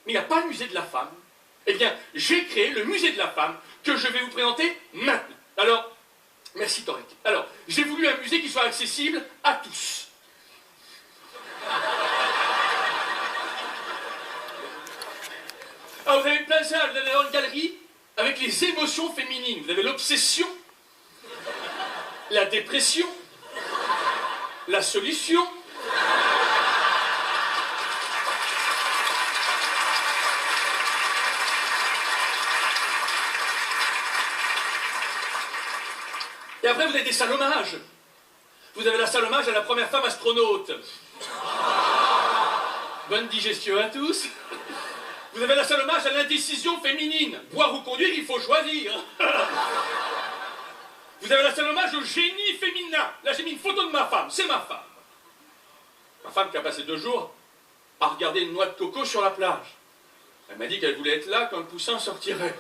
mais il n'y a pas le musée de la femme. Eh bien, j'ai créé le musée de la femme que je vais vous présenter maintenant. Alors, merci Torek. Alors, j'ai voulu un musée qui soit accessible à tous. Alors, vous avez plein de salles, vous allez avoir une galerie avec les émotions féminines. Vous avez l'obsession, la dépression, la solution. Et après, vous avez des salles hommages. Vous avez la salle hommage à la première femme astronaute. Bonne digestion à tous. Vous avez la salle hommage à l'indécision féminine. Boire ou conduire, il faut choisir. Vous avez la salle hommage au génie féminin. Là, j'ai mis une photo de ma femme. C'est ma femme. Ma femme qui a passé 2 jours à regarder une noix de coco sur la plage. Elle m'a dit qu'elle voulait être là quand le poussin sortirait.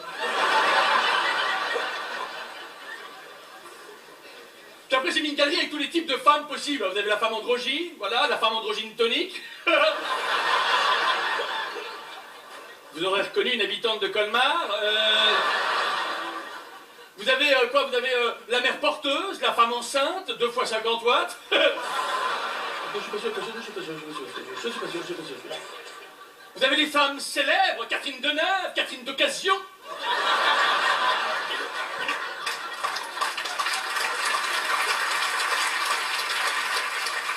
Puis après, j'ai mis une galerie avec tous les types de femmes possibles. Vous avez la femme androgyne, voilà, la femme androgyne tonique. Vous aurez reconnu une habitante de Colmar. Vous avez quoi? Vous avez la mère porteuse, la femme enceinte, 2 fois 50 watts. Je suis pas sûr. Vous avez les femmes célèbres, Catherine Deneuve, Catherine d'Occasion.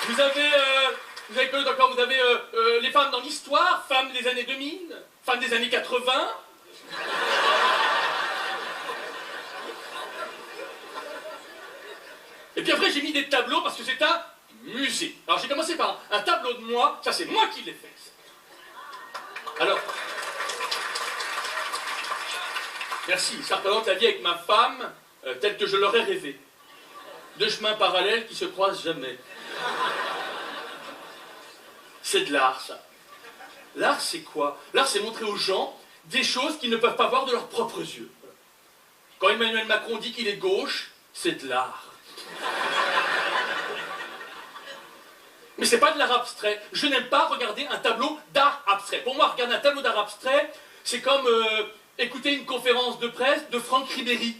Vous avez quoi encore? Vous avez les femmes dans l'histoire, femmes des années 2000, femmes des années 80. Et puis après, j'ai mis des tableaux parce que c'est un musée. Alors j'ai commencé par un tableau de moi, ça c'est moi qui l'ai fait. Alors, merci, ça représente la vie avec ma femme telle que je l'aurais rêvé. 2 chemins parallèles qui se croisent jamais. C'est de l'art, ça. L'art, c'est quoi? L'art, c'est montrer aux gens des choses qu'ils ne peuvent pas voir de leurs propres yeux. Quand Emmanuel Macron dit qu'il est gauche, c'est de l'art. Mais c'est pas de l'art abstrait. Je n'aime pas regarder un tableau d'art abstrait. Pour moi, regarder un tableau d'art abstrait, c'est comme écouter une conférence de presse de Franck Ribéry.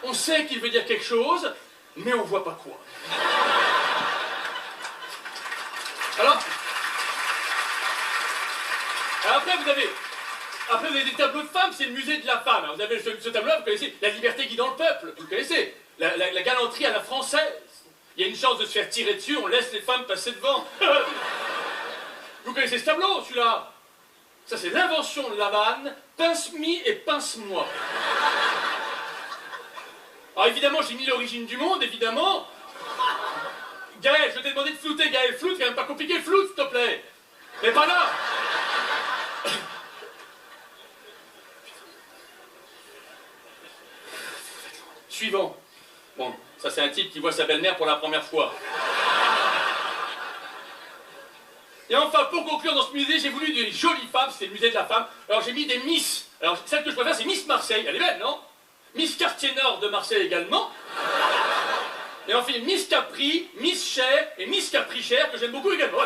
On sait qu'il veut dire quelque chose, mais on voit pas quoi. Alors après, vous avez des tableaux de femmes, c'est le musée de la femme. Alors, vous avez ce tableau-là, vous connaissez La liberté guidant le peuple, vous connaissez la galanterie à la française. Il y a une chance de se faire tirer dessus, on laisse les femmes passer devant. Vous connaissez ce tableau, celui-là? Ça, c'est l'invention de la vanne, pince-mi et pince-moi. Alors évidemment, j'ai mis l'origine du monde, évidemment. Gaël, je t'ai demandé de flouter, Gaël, floute, c'est quand même pas compliqué, floute, s'il te plaît. Mais pas là. Suivant. Bon, ça c'est un type qui voit sa belle-mère pour la première fois. Et enfin, pour conclure dans ce musée, j'ai voulu des jolies femmes, c'est le musée de la femme. Alors j'ai mis des Miss. Alors celle que je préfère, c'est Miss Marseille. Elle est belle, non? Miss Quartier Nord de Marseille également. Et enfin, Miss Capri, Miss Cher et Miss Capri Cher, que j'aime beaucoup également.